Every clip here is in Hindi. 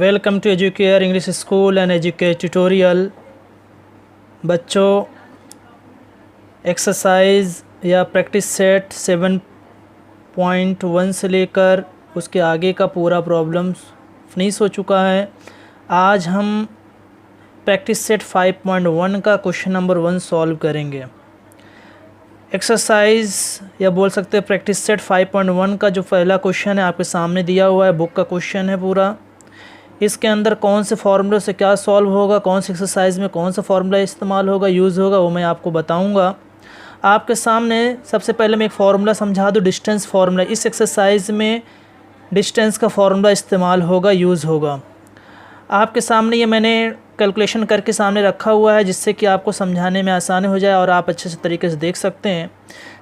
Welcome to Educare English school and Educare tutorial. बच्चों, एक्सरसाइज या प्रैक्टिस सेट 7.1 से लेकर उसके आगे का पूरा प्रॉब्लम फिनिश हो चुका है। आज हम प्रैक्टिस सेट 5.1 का क्वेश्चन नंबर 1 सॉल्व करेंगे। एक्सरसाइज या बोल सकते हैं प्रैक्टिस सेट 5.1 का जो पहला क्वेश्चन है आपके सामने दिया हुआ है, बुक का क्वेश्चन है पूरा। इसके अंदर कौन से फार्मूले से क्या सॉल्व होगा, कौन सी एक्सरसाइज में कौन सा फार्मूला इस्तेमाल होगा, यूज़ होगा, वो मैं आपको बताऊंगा। आपके सामने सबसे पहले मैं एक फार्मूला समझा दूँ, डिस्टेंस फार्मूला। इस एक्सरसाइज में डिस्टेंस का फार्मूला इस्तेमाल होगा, यूज़ होगा। आपके सामने ये मैंने कैलकुलेशन करके सामने रखा हुआ है, जिससे कि आपको समझाने में आसानी हो जाए और आप अच्छे से तरीके से देख सकते हैं।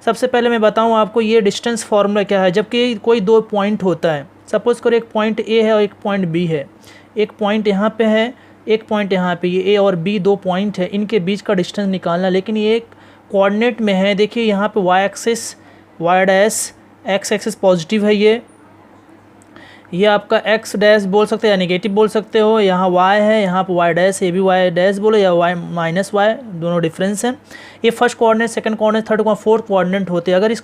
सबसे पहले मैं बताऊं आपको ये डिस्टेंस फार्मूला क्या है। जबकि कोई दो पॉइंट होता है, सपोज़ करो एक पॉइंट ए है और एक पॉइंट बी है। एक पॉइंट यहाँ पे है, एक पॉइंट यहाँ पे। ये ए और बी दो पॉइंट है, इनके बीच का डिस्टेंस निकालना। लेकिन ये एक कोऑर्डिनेट में है। देखिए यहाँ पे y axis, y dash, x axis positive है। ये आपका एक्स डैश बोल सकते हैं या नेगेटिव बोल सकते हो। यहाँ वाई है, यहाँ पर वाई डैश, ये भी वाई डैश बोलो या वाई माइनस वाई, दोनों डिफरेंस हैं। ये first coordinate, second coordinate, third और फोर्थ कोऑर्डिनेट होते हैं। अगर इस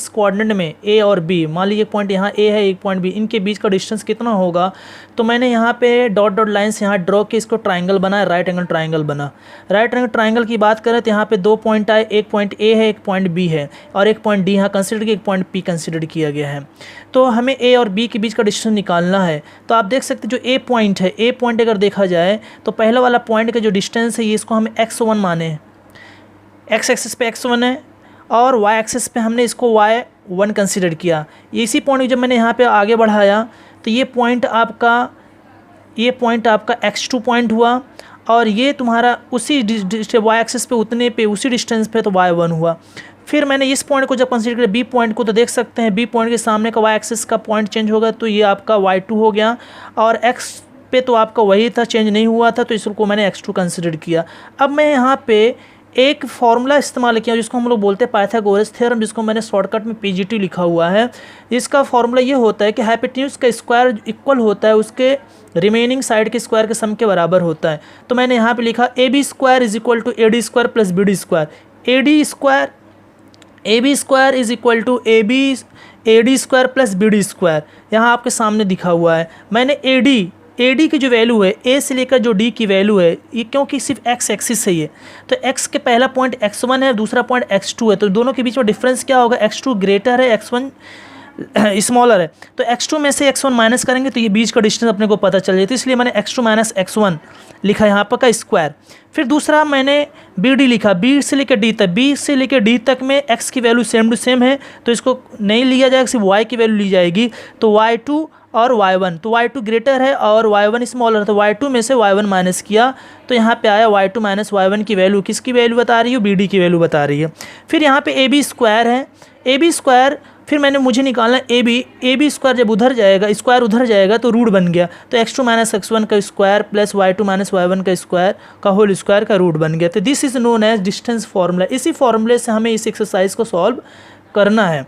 कोऑर्डिनेट में ए और बी, मान लीजिए एक पॉइंट यहाँ ए है, एक पॉइंट बी, इनके बीच का डिस्टेंस कितना होगा, तो मैंने यहाँ पे डॉट डॉट लाइन्स यहाँ ड्रॉ की, इसको ट्राइंगल बनाया, राइट एंगल ट्राइंगल बना। राइट एंगल ट्राइंगल की बात करें तो यहाँ पे दो पॉइंट आए, एक पॉइंट ए है, एक पॉइंट बी है, और एक पॉइंट डी यहाँ कंसिडर किया, एक पॉइंट पी कंसिडर किया गया है। तो हमें ए और बी के बीच का डिस्टेंस निकालना है। तो आप देख सकते हैं जो ए पॉइंट है, ए पॉइंट अगर देखा जाए तो पहला वाला पॉइंट का जो डिस्टेंस है, ये इसको हम x1 माने हैं। एक्स एक्सिस पे x1 है और y एक्सिस पे हमने इसको y1 कंसीडर किया। इसी पॉइंट जब मैंने यहाँ पे आगे बढ़ाया तो ये पॉइंट आपका x2 पॉइंट हुआ, और ये तुम्हारा उसी y एक्सिस पे उतने पे उसी डिस्टेंस पे तो y1 हुआ। फिर मैंने इस पॉइंट को जब कंसीडर किया बी पॉइंट को, तो देख सकते हैं बी पॉइंट के सामने का वाई एक्सिस का पॉइंट चेंज होगा, तो ये आपका y2 हो गया। और x पे तो आपका वही था, चेंज नहीं हुआ था, तो इसको मैंने x2 कंसीडर किया। अब मैं यहाँ पे एक फार्मूला इस्तेमाल किया जिसको हम लोग बोलते हैं पाइथागोरस थ्योरम, जिसको मैंने शॉर्टकट में PGT लिखा हुआ है। इसका फार्मूला ये होता है कि हाइपोटेन्यूज का स्क्वायर इक्वल होता है उसके रिमेनिंग साइड के स्क्वायर के सम के बराबर होता है। तो मैंने यहाँ पे लिखा AB square is equal to AD square plus BD square. AB square is equal to AD square plus BD square, यहाँ आपके सामने दिखा हुआ है। मैंने AD की जो वैल्यू है, A से लेकर जो D की वैल्यू है, ये क्योंकि सिर्फ x एक्सिस है ये, तो x के पहला पॉइंट x1 है, दूसरा पॉइंट x2 है, तो दोनों के बीच में डिफरेंस क्या होगा, x2 ग्रेटर है, x1 स्मॉलर है। तो x2 में से x1 माइनस करेंगे तो ये बीच का डिस्टेंस अपने को पता चल जाता है, इसलिए मैंने x2 माइनस x1 लिखा यहाँ पर का स्क्वायर। फिर दूसरा मैंने BD लिखा, B से लेकर D तक, B से लेकर D तक में x की वैल्यू सेम टू सेम है, तो इसको नहीं लिया जाएगा, सिर्फ y की वैल्यू ली जाएगी। तो y2 और y1, तो y2 ग्रेटर है और y1 स्मॉलर है, तो y2 में से y1 माइनस किया, तो यहाँ पे आया y2 माइनस y1 की वैल्यू किसकी वैल्यू बता रही है, BD की वैल्यू बता रही है। फिर यहाँ पे AB स्क्वायर है, AB स्क्वायर फिर मुझे निकालना AB स्क्वायर जब उधर जाएगा, स्क्वायर उधर जाएगा तो रूट बन गया, तो x2 माइनस x1 का square plus y2 minus y1 का स्क्वायर का होल स्क्वायर का रूट बन गया। तो this is known as distance formula. इसी फार्मूले से हमें इस एक्सरसाइज को सॉल्व करना है।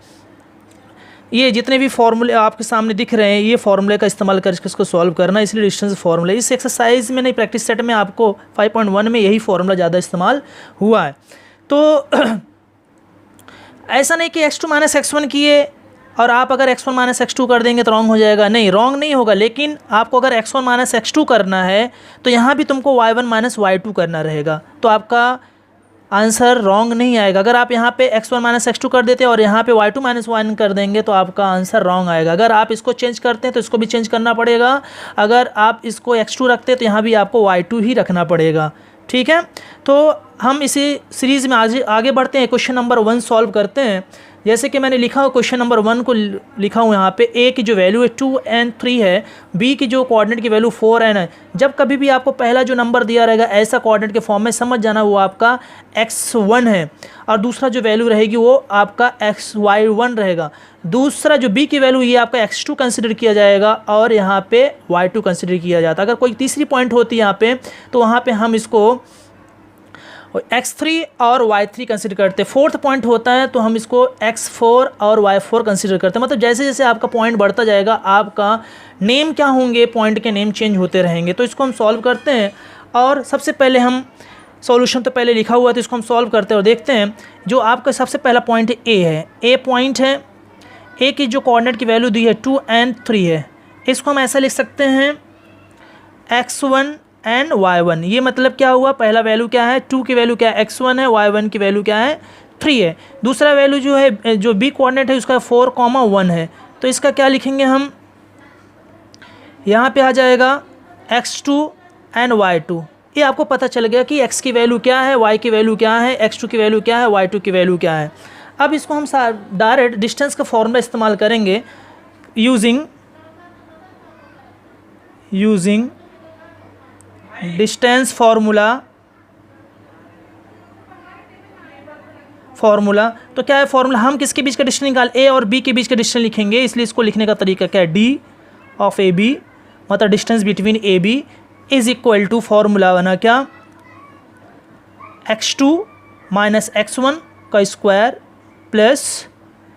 ये जितने भी फार्मूले आपके सामने दिख रहे हैं, ये फार्मूले का इस्तेमाल करके इसको सॉल्व करना है, इसलिए डिस्टेंस फार्मूला। इस एक्सरसाइज में नहीं, प्रैक्टिस सेट में आपको 5.1 में यही फार्मूला ज़्यादा इस्तेमाल हुआ है। तो ऐसा नहीं कि x2 माइनस x1 किए और आप अगर x1 माइनस x2 कर देंगे तो रॉन्ग हो जाएगा, नहीं रॉन्ग नहीं होगा। लेकिन आपको अगर x1 माइनस x2 करना है तो यहाँ भी तुमको y1 माइनस y2 करना रहेगा, तो आपका आंसर रॉन्ग नहीं आएगा। अगर आप यहाँ पे x1 माइनस x2 कर देते हैं और यहाँ पे y2 माइनस y1 कर देंगे तो आपका आंसर रॉन्ग आएगा। अगर आप इसको चेंज करते हैं तो इसको भी चेंज करना पड़ेगा। अगर आप इसको x2 रखते हैं तो यहाँ भी आपको y2 ही रखना पड़ेगा, ठीक है। तो हम इसी सीरीज़ में आगे बढ़ते हैं, क्वेश्चन नंबर 1 सॉल्व करते हैं। जैसे कि मैंने लिखा हो क्वेश्चन नंबर 1 को लिखा हूँ यहाँ पे, A की जो वैल्यू है 2 and 3 है, B की जो कोऑर्डिनेट की वैल्यू 4 and है। जब कभी भी आपको पहला जो नंबर दिया रहेगा ऐसा कोऑर्डिनेट के फॉर्म में, समझ जाना वो आपका x1 है, और दूसरा जो वैल्यू रहेगी वो आपका xy1 रहेगा। दूसरा जो B की वैल्यू, ये आपका x2 कंसिडर किया जाएगा और यहाँ पे y2 कंसिडर किया जाता है। अगर कोई तीसरी पॉइंट होती है यहाँ पे, तो वहाँ पे हम इसको x3 और y3 कंसिडर करते हैं। फोर्थ पॉइंट होता है तो हम इसको x4 और y4 कंसिडर करते हैं। मतलब जैसे जैसे आपका पॉइंट बढ़ता जाएगा आपका नेम क्या होंगे, पॉइंट के नेम चेंज होते रहेंगे। तो इसको हम सॉल्व करते हैं और सबसे पहले हम सॉल्यूशन तो पहले लिखा हुआ है तो इसको हम सॉल्व करते हैं और देखते हैं। जो आपका सबसे पहला पॉइंट ए है, ए पॉइंट है, ए की जो कोऑर्डिनेट की वैल्यू दी है 2 and 3 है। इसको हम ऐसा लिख सकते हैं x1 and y1। ये मतलब क्या हुआ, पहला वैल्यू क्या है, 2 की वैल्यू क्या है x1 है, y1 की वैल्यू क्या है 3 है। दूसरा वैल्यू जो है, जो बी कोऑर्डिनेट है उसका 4, 1 है। तो इसका क्या लिखेंगे हम, यहाँ पे आ जाएगा x2 and y2। ये आपको पता चल गया कि x की वैल्यू क्या है, y की वैल्यू क्या है, x2 की वैल्यू क्या है, y2 की वैल्यू क्या है। अब इसको हम डायरेक्ट डिस्टेंस का फॉर्मूला इस्तेमाल करेंगे यूजिंग डिस्टेंस फार्मूला। तो क्या है फार्मूला, हम किसके बीच का डिस्टेंस निकाल, ए और बी के बीच का डिस्टेंस लिखेंगे। इसलिए इसको लिखने का तरीका क्या है, डी ऑफ ए बी, मतलब distance between A B is equal to, formula बना क्या, x2 माइनस x1 का square plus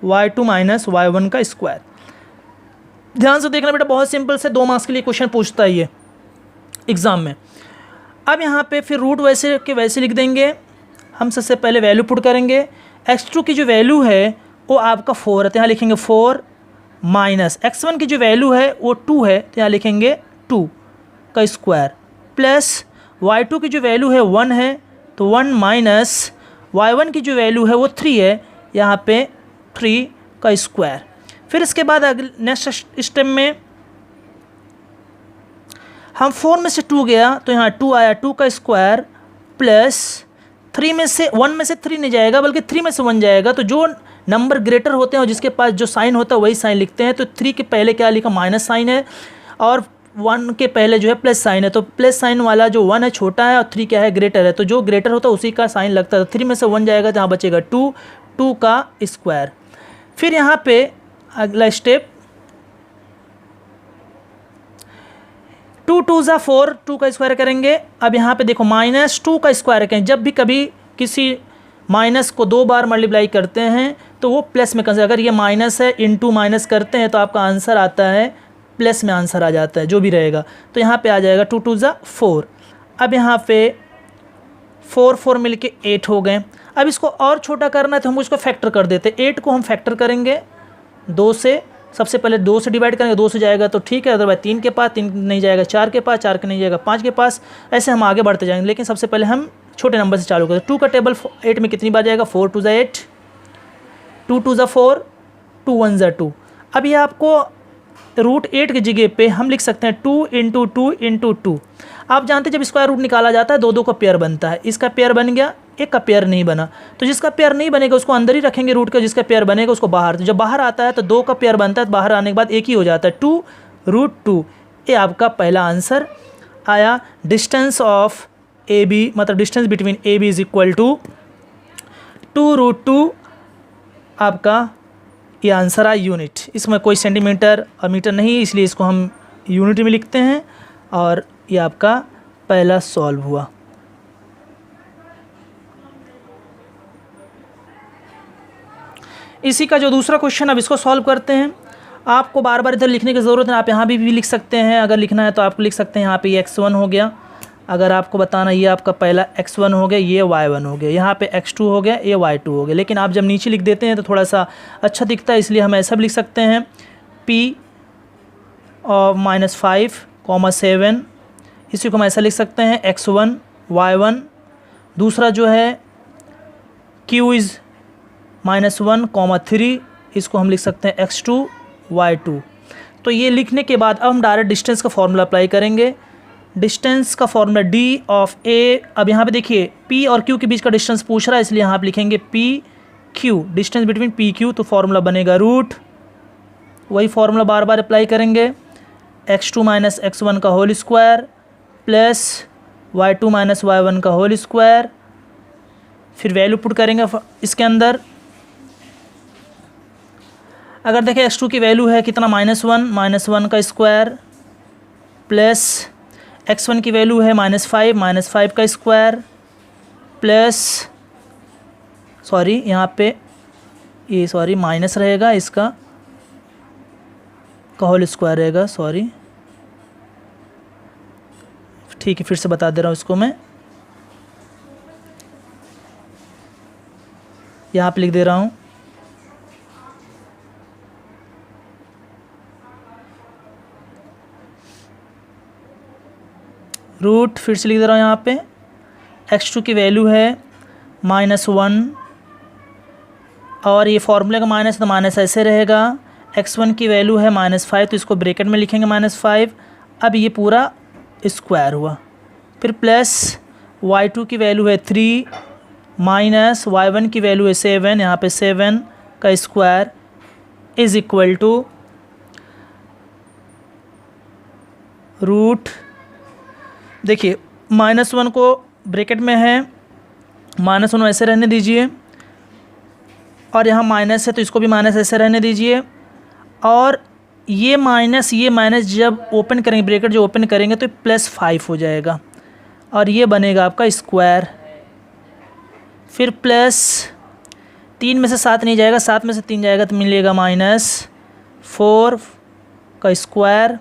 y2 minus y1 का स्क्वायर। ध्यान से देखना बेटा, बहुत सिंपल से 2 मार्क्स के लिए क्वेश्चन पूछता है ये एग्ज़ाम में। अब यहाँ पे फिर रूट वैसे के वैसे लिख देंगे। हम सबसे पहले वैल्यू पुट करेंगे। x2 की जो वैल्यू है वो आपका 4 है तो यहाँ लिखेंगे 4 माइनस x1 की जो वैल्यू है वो 2 है तो यहाँ लिखेंगे 2 का स्क्वायर प्लस y2 की जो वैल्यू है 1 है तो 1 माइनस y1 की जो वैल्यू है वो 3 है, यहाँ पे 3 का स्क्वायर। फिर इसके बाद अगले नेक्स्ट स्टेप में हम 4 में से 2 गया तो यहाँ 2 आया, 2 का स्क्वायर प्लस 3 में से 1 में से 3 नहीं जाएगा बल्कि 3 में से 1 जाएगा। तो जो नंबर ग्रेटर होते हैं और जिसके पास जो साइन होता है वही साइन लिखते हैं। तो 3 के पहले क्या लिखा, माइनस साइन है, और 1 के पहले जो है प्लस साइन है। तो प्लस साइन वाला जो 1 है छोटा है और 3 क्या है, ग्रेटर है। तो जो ग्रेटर होता है उसी का साइन लगता है। तो 3 में से 1 जाएगा तो यहाँ बचेगा 2, 2 का स्क्वायर। फिर यहाँ पे अगला स्टेप 2 2 ज़ा 4, 2 का स्क्वायर करेंगे। अब यहाँ पे देखो माइनस 2 का स्क्वायर करें। जब भी कभी किसी माइनस को 2 बार मल्टीप्लाई करते हैं तो वो प्लस में कंसिडर, अगर ये माइनस है इनटू माइनस करते हैं तो आपका आंसर आता है प्लस में, आंसर आ जाता है जो भी रहेगा। तो यहाँ पे आ जाएगा 2 2 ज़ा 4। अब यहाँ पे 4 4 मिल के 8 हो गए। अब इसको और छोटा करना है तो हम उसको फैक्टर कर देते हैं। 8 को हम फैक्टर करेंगे 2 से, सबसे पहले 2 से डिवाइड करेंगे, 2 से जाएगा तो ठीक है, अदरवाइज 3 के पास, 3 नहीं जाएगा 4 के पास, 4 के नहीं जाएगा 5 के पास। ऐसे हम आगे बढ़ते जाएंगे, लेकिन सबसे पहले हम छोटे नंबर से चालू करते हैं। 2 का टेबल 8 में कितनी बार जाएगा, 4 2 ज़ा 8, 2 2 ज़ा 4, 2 1 ज़ा 2। अब ये आपको √8 की जगह पे हम लिख सकते हैं 2 इंटू 2 इंटू 2। आप जानते हैं जब स्क्वायर रूट निकाला जाता है 2 2 का पेयर बनता है। इसका पेयर बन गया, एक का पेयर नहीं बना। तो जिसका पेयर नहीं बनेगा उसको अंदर ही रखेंगे रूट का, जिसका पेयर बनेगा उसको बाहर। तो जब बाहर आता है तो 2 का पेयर बनता है, तो बाहर आने के बाद एक ही हो जाता है 2√2। ये आपका पहला आंसर आया। डिस्टेंस ऑफ ए बी, मतलब distance between A B is equal to 2√2। आपका ये आंसर आया यूनिट। इसमें कोई सेंटीमीटर और मीटर नहीं, इसलिए इसको हम यूनिट में लिखते हैं और ये आपका पहला सॉल्व हुआ। इसी का जो दूसरा क्वेश्चन, अब इसको सॉल्व करते हैं। आपको बार बार इधर लिखने की ज़रूरत है, आप यहाँ भी लिख सकते हैं। अगर लिखना है तो आप लिख सकते हैं यहाँ पे x1 हो गया। अगर आपको बताना ये आपका पहला x1 हो गया, ये y1 हो गया, यहाँ पे x2 हो गया, ये y2 हो गया। लेकिन आप जब नीचे लिख देते हैं तो थोड़ा सा अच्छा दिखता है, इसलिए हम ऐसा भी लिख सकते हैं p और -5, 7। इसी को हम ऐसा लिख सकते हैं x1 y1। दूसरा जो है q इज़ -1, 3। इसको हम लिख सकते हैं x2 y2। तो ये लिखने के बाद अब हम डायरेक्ट डिस्टेंस का फॉर्मूला अप्लाई करेंगे। डिस्टेंस का फॉर्मूला d ऑफ a। अब यहाँ पे देखिए p और q के बीच का डिस्टेंस पूछ रहा है, इसलिए यहाँ आप लिखेंगे p q, distance between p q। तो फॉर्मूला बनेगा रूट, वही फॉर्मूला बार बार अप्लाई करेंगे, x2 माइनस x1 का whole square plus y2 minus y1 का होल स्क्वायर। फिर वैल्यू पुट करेंगे इसके अंदर। अगर देखें x2 की वैल्यू है कितना, -1 का स्क्वायर प्लस x1 की वैल्यू है -5 का स्क्वायर प्लस सॉरी यहाँ पे ये सॉरी माइनस रहेगा, इसका का होल स्क्वायर रहेगा, सॉरी ठीक है, फिर से बता दे रहा हूँ इसको मैं, यहाँ पे लिख दे रहा हूँ रूट, फिर से लिख दे रहा हूँ यहाँ पे x2 की वैल्यू है -1 और ये फॉर्मूले का माइनस है तो माइनस ऐसे रहेगा, x1 की वैल्यू है -5 तो इसको ब्रैकेट में लिखेंगे -5। अब ये पूरा स्क्वायर हुआ, फिर प्लस y2 की वैल्यू है 3 माइनस y1 की वैल्यू है 7, यहाँ पे 7 का square is equal to root, देखिए -1 को ब्रैकेट में है, -1 ऐसे रहने दीजिए और यहाँ माइनस है तो इसको भी माइनस ऐसे रहने दीजिए, और ये माइनस जब ओपन करेंगे ब्रैकेट जो ओपन करेंगे तो +5 हो जाएगा और ये बनेगा आपका स्क्वायर, फिर प्लस 3 में से 7 नहीं जाएगा, 7 में से 3 जाएगा तो मिलेगा -4 का स्क्वायर।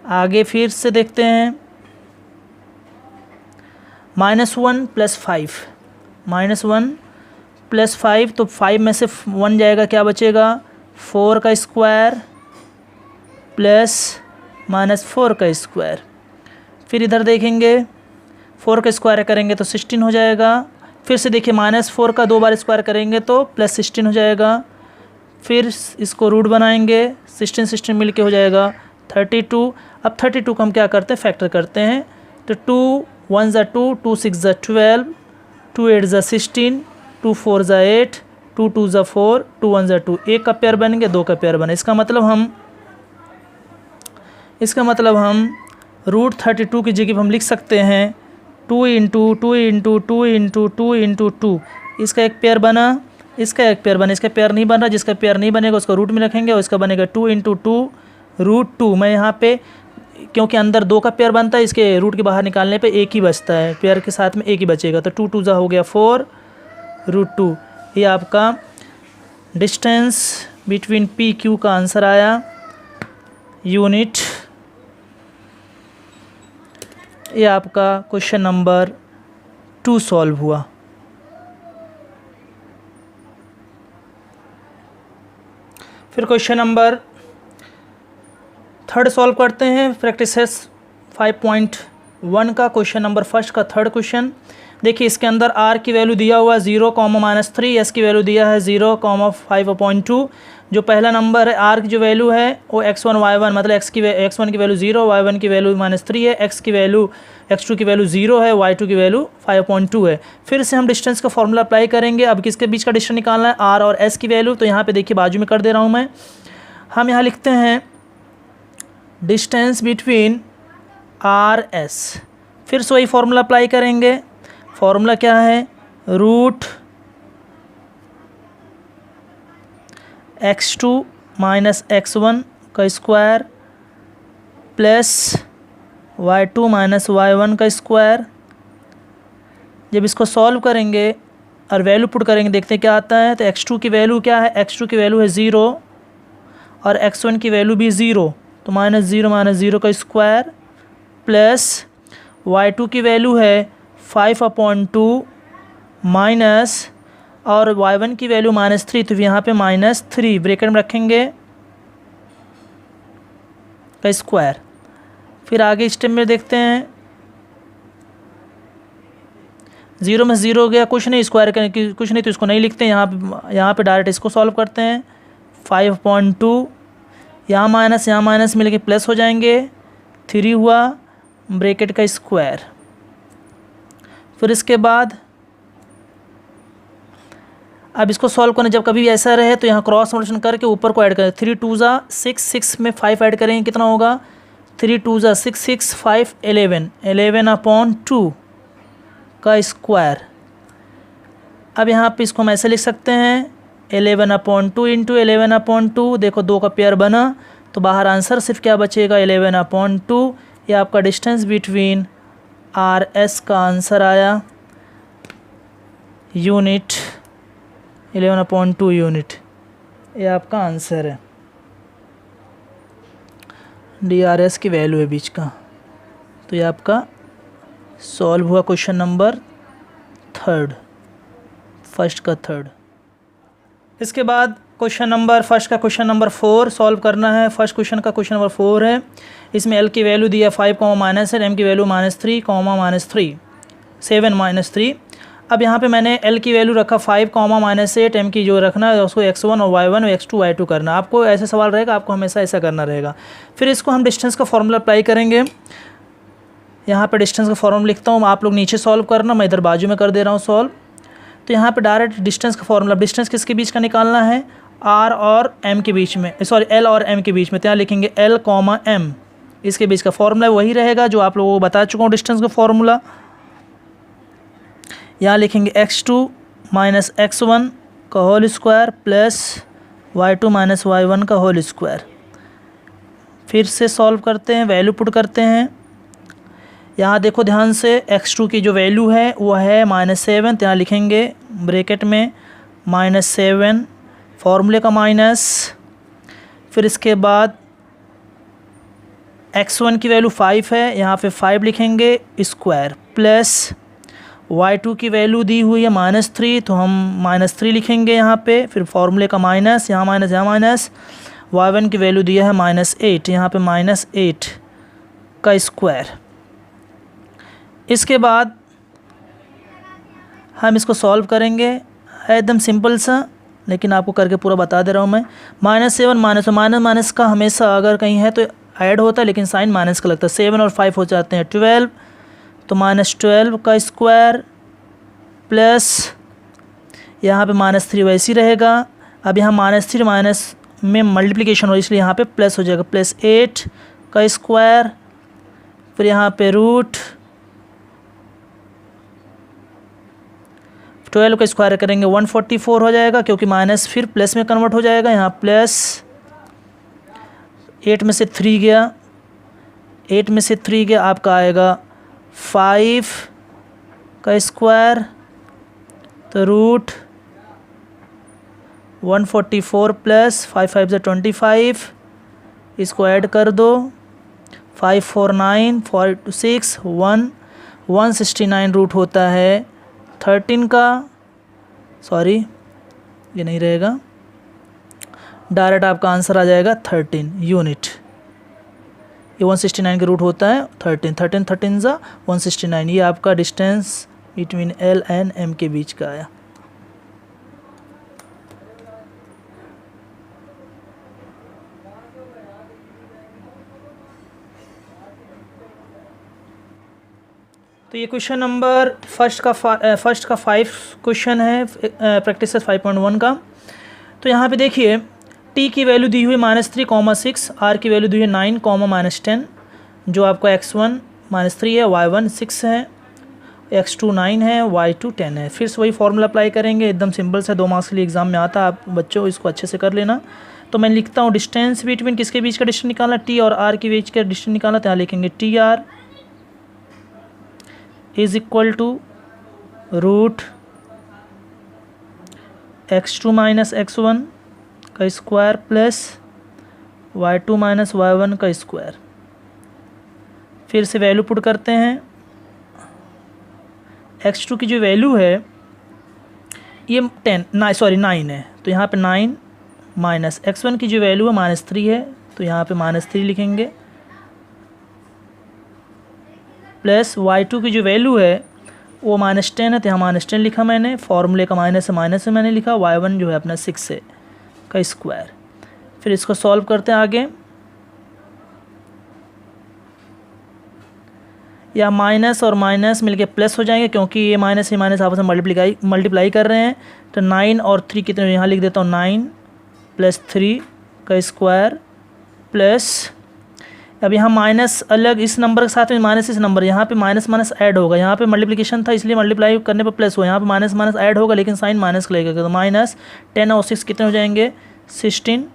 आगे फिर से देखते हैं -1 + 5, -1 + 5 तो 5 में से 1 जाएगा, क्या बचेगा 4 का स्क्वायर प्लस -4 का स्क्वायर। फिर इधर देखेंगे 4 का स्क्वायर करेंगे तो 16 हो जाएगा, फिर से देखिए -4 का 2 बार स्क्वायर करेंगे तो +16 हो जाएगा, फिर इसको रूट बनाएंगे 16 मिल के हो जाएगा 32। अब 32 को हम क्या करते हैं फैक्टर करते हैं, तो 2 1 ज़ा 2, 2 6 ज़ा 12, 2 8 ज़ा 16, 2 4 ज़ा 8, 2 2 ज़ा 4, 2 1 ज़ा 2, एक का पेयर बन गया, 2 का पेयर बना। इसका मतलब हम रूट 32 की जगह हम लिख सकते हैं 2 × 2 × 2 × 2 × 2, इसका एक पेयर बना, इसका एक पेयर बना, इसका पेयर नहीं बन रहा, जिसका पेयर नहीं बनेगा उसको रूट में रखेंगे और इसका बनेगा 2 × 2 √2। मैं यहाँ पे क्योंकि अंदर 2 का पेयर बनता है, इसके रूट के बाहर निकालने पे एक ही बचता है, पेयर के साथ में एक ही बचेगा, तो 2 2 ज़ा हो गया 4 √2। ये आपका डिस्टेंस बिटवीन PQ का आंसर आया। यूनिट ये आपका क्वेश्चन नंबर 2 सॉल्व हुआ। फिर क्वेश्चन नंबर 3 सॉल्व करते हैं, प्रैक्टिस 5.1 का क्वेश्चन नंबर फर्स्ट का 3rd क्वेश्चन। देखिए इसके अंदर r की वैल्यू दिया हुआ है 0, -3, s की वैल्यू दिया है 0, 5/2। जो पहला नंबर है r की जो वैल्यू है वो x1 y1 मतलब x1 की वैल्यू 0, y1 की वैल्यू -3 है, x2 की वैल्यू 0 है, y2 की वैल्यू 5/2 है। फिर से हम डिस्टेंस का फॉर्मूला अप्लाई करेंगे। अब किसके बीच का डिस्टेंस निकालना है, r और s की वैल्यू, तो यहाँ पे देखिए बाजू में कर दे रहा हूँ मैं। हम यहाँ लिखते हैं डिस्टेंस बिटवीन r s, फिर से वही फॉर्मूला अप्लाई करेंगे। फॉर्मूला क्या है, रूट x2 - x1 का स्क्वायर प्लस y2 - y1 का स्क्वायर। जब इसको सॉल्व करेंगे और वैल्यू पुट करेंगे देखते हैं क्या आता है। तो x2 की वैल्यू क्या है, x2 की वैल्यू है 0 और x1 की वैल्यू भी 0, तो -0 - 0 का स्क्वायर प्लस y2 की वैल्यू है 5/2 माइनस और y1 की वैल्यू -3, तो यहाँ पे -3 ब्रैकेट में रखेंगे का स्क्वायर। फिर आगे स्टेप में देखते हैं 0 में 0 हो गया, कुछ नहीं स्क्वायर करें कुछ नहीं तो इसको नहीं लिखते, यहाँ पे डायरेक्ट इसको सॉल्व करते हैं। 5/2 यहाँ माइनस मिल के प्लस हो जाएंगे, 3 हुआ ब्रैकेट का स्क्वायर। फिर इसके बाद अब इसको सॉल्व करने जब कभी भी ऐसा रहे तो यहाँ क्रॉस मल्टीप्लिकेशन करके ऊपर को ऐड करें। 3 2 ज़ा 6, 6 में 5 ऐड करेंगे कितना होगा, 3 2 ज़ा 6, 6 5 11, 11/2 का स्क्वायर। अब यहाँ पे इसको हम ऐसे लिख सकते हैं 11/2 × 11/2, देखो 2 का पेयर बना तो बाहर आंसर सिर्फ क्या बचेगा 11/2। ये आपका डिस्टेंस बिटवीन r s का आंसर आया। यूनिट 11/2 यूनिट, ये आपका आंसर है। DRS की वैल्यू है बीच का। तो ये आपका सॉल्व हुआ क्वेश्चन नंबर थर्ड, फर्स्ट का थर्ड। इसके बाद क्वेश्चन नंबर फर्स्ट का क्वेश्चन नंबर 4 सॉल्व करना है। फर्स्ट क्वेश्चन का क्वेश्चन नंबर 4 है। इसमें L की वैल्यू दी है 5, -8, M की वैल्यू -3, -3, 7 -3। अब यहाँ पे मैंने L की वैल्यू रखा 5, -8, M की जो रखना है उसको x1 और y1 और x2 y2 करना। आपको ऐसे सवाल रहेगा, आपको हमेशा ऐसा करना रहेगा। फिर इसको हम डिस्टेंस का फॉर्मूला अप्लाई करेंगे। यहाँ पे डिस्टेंस का फॉर्मूला लिखता हूँ, आप लोग नीचे सॉल्व करना, मैं इधर बाजू में कर दे रहा हूँ सॉल्व। तो यहाँ पे डायरेक्ट डिस्टेंस का फॉर्मूला, डिस्टेंस किसके बीच का निकालना है, R और M के बीच में, सॉरी L और M के बीच में। तो यहाँ लिखेंगे L, M, इसके बीच का फॉर्मूला वही रहेगा जो आप लोगों को बता चुका हूँ डिस्टेंस का फॉर्मूला। यहाँ लिखेंगे x2 - x1 का whole square plus y2 - y1 का होल स्क्वायर। फिर से सॉल्व करते हैं, वैल्यू पुट करते हैं। यहाँ देखो ध्यान से, x2 की जो वैल्यू है वो है -7, तो यहाँ लिखेंगे ब्रैकेट में -7 फॉर्मूले का माइनस। फिर इसके बाद x1 की वैल्यू 5 है, यहाँ पे 5 लिखेंगे स्क्वायर प्लस y2 की वैल्यू दी हुई है -3, तो हम -3 लिखेंगे यहाँ पे। फिर फॉर्मूले का माइनस, यहाँ माइनस यहाँ माइनस। y1 की वैल्यू दिया है -8, यहाँ पे -8 का स्क्वायर। इसके बाद हम इसको सॉल्व करेंगे, है एकदम सिंपल सा, लेकिन आपको करके पूरा बता दे रहा हूँ मैं। -7 माइनस का हमेशा अगर कहीं है तो ऐड होता है, लेकिन साइन माइनस का लगता है। 7 और 5 हो जाते हैं 12, तो -12 का स्क्वायर प्लस यहाँ पे -3 वैसे ही रहेगा। अब यहाँ -3 माइनस में मल्टीप्लिकेशन हो, इसलिए यहाँ पे प्लस हो जाएगा, +8 का स्क्वायर। फिर यहाँ पे रूट 12 का स्क्वायर करेंगे 144 हो जाएगा, क्योंकि माइनस फिर प्लस में कन्वर्ट हो जाएगा। यहाँ प्लस 8 में से 3 गया, 8 में से 3 गया, आपका आएगा 5 का स्क्वायर, तो रूट 144 प्लस 5 5 से 25, इसको ऐड कर दो, 5 4 9 4 6 1 169 रूट होता है 13 का, सॉरी ये नहीं रहेगा, डायरेक्ट आपका आंसर आ जाएगा 13 यूनिट। ये 169 का रूट होता है 13, 13 ज़ा 169। ये आपका distance between L and M के बीच का आया। तो ये क्वेश्चन नंबर फर्स्ट का 5 क्वेश्चन है प्रैक्टिस 5.1 का। तो यहाँ पे देखिए t की वैल्यू दी हुई -3, 6, r की वैल्यू दी हुई 9, -10, जो आपका x1 -3 है, y1 6 है, x2 9 है, y2 10 है। फिर से वही फॉर्मूला अप्लाई करेंगे, एकदम सिंपल से 2 मार्क्स के लिए एग्जाम में आता है, आप बच्चों इसको अच्छे से कर लेना। तो मैं लिखता हूँ डिस्टेंस बिटवीन किसके बीच का डिस्टेंस निकालना, t और r के बीच का डिस्टेंस निकालना। तो यहाँ लिखेंगे TR is equal to root x2 - x1 का स्क्वायर प्लस y2 - y1 का स्क्वायर। फिर से वैल्यू पुट करते हैं। x2 की जो वैल्यू है ये 9 है, तो यहाँ पे 9 माइनस x1 की जो वैल्यू है -3 है, तो यहाँ पे -3 लिखेंगे, प्लस y2 की जो वैल्यू है वो -10 है, तो यहाँ -10 लिखा मैंने, फॉर्मूले का माइनस से मैंने लिखा, y1 जो है अपना 6 है का स्क्वायर। फिर इसको सॉल्व करते हैं आगे। या माइनस और माइनस मिलके प्लस हो जाएंगे, क्योंकि ये माइनस ही माइनस आपस में मल्टीप्लाई कर रहे हैं। तो 9 और 3 कितने, यहाँ लिख देता हूँ 9 + 3 का स्क्वायर प्लस, अब यहाँ माइनस अलग इस नंबर के साथ में माइनस इस नंबर, यहाँ पे माइनस माइनस ऐड होगा, यहाँ पे मल्टीप्लिकेशन था इसलिए मल्टीप्लाई करने पर प्लस हुआ, यहाँ पे माइनस माइनस ऐड होगा लेकिन साइन माइनस का लगेगा। तो -10 और 6 कितने हो जाएंगे, 16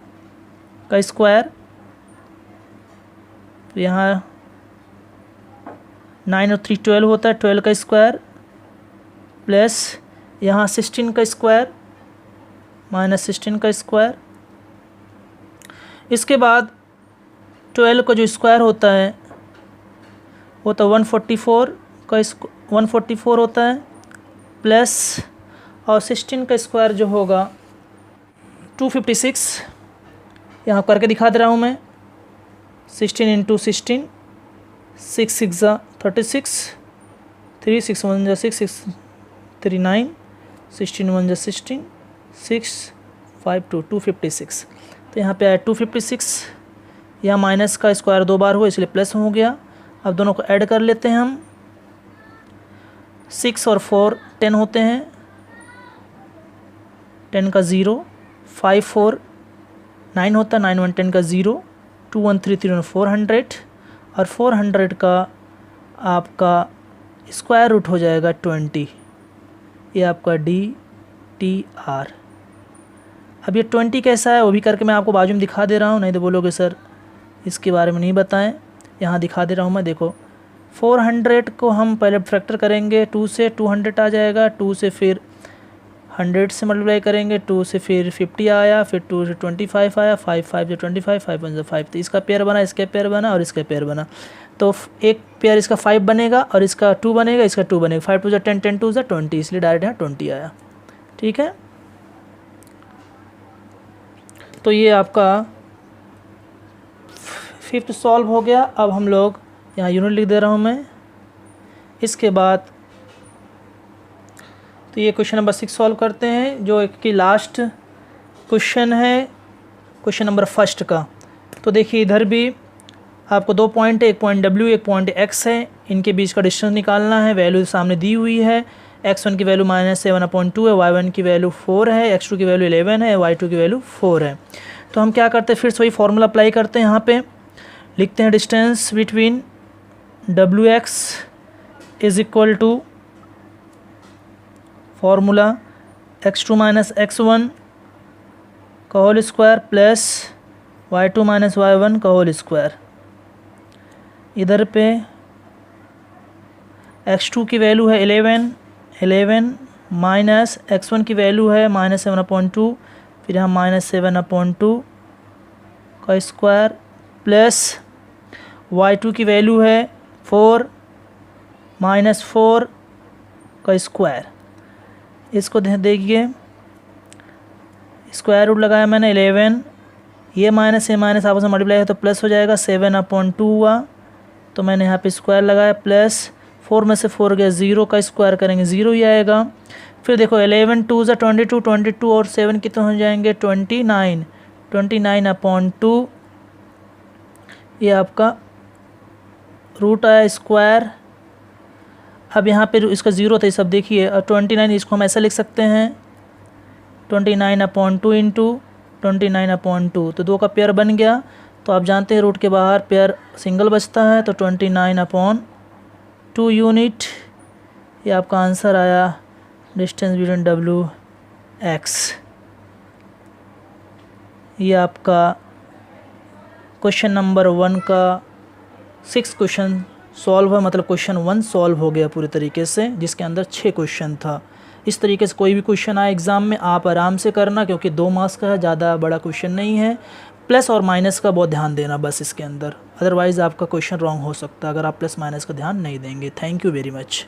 का स्क्वायर। यहाँ 9 और 3 12 होता है, 12 का स्क्वायर प्लस यहाँ 16 का स्क्वायर माइनस 16 का स्क्वायर। इसके बाद 12 का जो स्क्वायर होता है वो तो 144 का 144 होता है प्लस, और 16 का स्क्वायर जो होगा 256। यहाँ करके दिखा दे रहा हूँ मैं। 16 इंटू 16, 6 6 ज़ा 36, 3 6 1 ज़ा 6 6 3 9, 16 1 ज़ा 16, 6 5 2 256। तो यहाँ पे आया 256। यहाँ माइनस का स्क्वायर 2 बार हुआ इसलिए प्लस हो गया। अब दोनों को ऐड कर लेते हैं हम। 6 और 4 10 होते हैं, 10 का 0, 5 4 9 होता है, 9 1 10 का 0, 2 1 3 3 400, और 400 का आपका स्क्वायर रूट हो जाएगा 20। ये आपका DTR। अब ये 20 कैसा है वो भी करके मैं आपको बाजू में दिखा दे रहा हूँ, नहीं तो बोलोगे सर इसके बारे में नहीं बताएं। यहाँ दिखा दे रहा हूँ मैं। देखो 400 को हम पहले फैक्टर करेंगे 2 से, 200 आ जाएगा, 2 से फिर 100 से मल्टीप्लाई करेंगे, 2 से फिर 50 आया, फिर 2 से 25 आया, 5 5 से 25, 5 1 से 5। तो इसका पेयर बना, इसका पेयर बना और इसका पेयर बना। तो एक पेयर इसका 5 बनेगा और इसका 2 बनेगा, इसका 2 बनेगा। 5 2 ज़ा 10, 10 2 ज़ा 20, इसलिए डायरेक्ट यहाँ 20 आया। ठीक है, तो ये आपका 5th सॉल्व हो गया। अब हम लोग यहाँ यूनिट लिख दे रहा हूँ मैं। इसके बाद तो ये क्वेश्चन नंबर 6 सॉल्व करते हैं, जो कि लास्ट क्वेश्चन है, क्वेश्चन नंबर 1 का। तो देखिए इधर भी आपको 2 पॉइंट है, एक पॉइंट W, एक पॉइंट X है। इनके बीच का डिस्टेंस निकालना है। वैल्यू सामने दी हुई है। x1 की वैल्यू -7/2 है, y1 की वैल्यू 4 है, x2 की वैल्यू 11 है, y2 की वैल्यू 4 है। तो हम क्या करते हैं, फिर से वही फार्मूला अप्लाई करते हैं। यहाँ पे लिखते हैं distance between WX is equal to formula x2 - x1 का whole square plus y2 - y1 का होल स्क्वायर। इधर पे x2 की वैल्यू है 11 माइनस x1 की वैल्यू है -7/2, फिर यहाँ -7/2 का स्क्वायर प्लस y2 की वैल्यू है 4 -4 का स्क्वायर। इसको देखिए, स्क्वायर रूट लगाया मैंने 11, ये माइनस आपस में मल्टीप्लाई है तो प्लस हो जाएगा, 7/2 हुआ। तो मैंने यहाँ पे स्क्वायर लगाया, प्लस 4 में से 4 गया, 0 का स्क्वायर करेंगे 0 ही आएगा। फिर देखो 11 2 ज़ा 22, 22 और 7 कितने हो जाएंगे 29, 29/2 ये आपका रूट आया स्क्वायर। अब यहाँ पे इसका 0 था, ये सब देखिए। और 29 इसको हम ऐसा लिख सकते हैं 29/2 इंटू 29/2, तो 2 का पेयर बन गया। तो आप जानते हैं रूट के बाहर पेयर सिंगल बचता है, तो 29/2 यूनिट। ये आपका आंसर आया डिस्टेंस बिटवीन WX। ये आपका क्वेश्चन नंबर 1 का 6 क्वेश्चन सॉल्व है, मतलब क्वेश्चन 1 सॉल्व हो गया पूरे तरीके से, जिसके अंदर 6 क्वेश्चन था। इस तरीके से कोई भी क्वेश्चन आए एग्ज़ाम में आप आराम से करना, क्योंकि 2 मार्क्स का है, ज़्यादा बड़ा क्वेश्चन नहीं है। प्लस और माइनस का बहुत ध्यान देना बस इसके अंदर, अदरवाइज़ आपका क्वेश्चन रॉन्ग हो सकता है अगर आप प्लस माइनस का ध्यान नहीं देंगे। Thank you very much.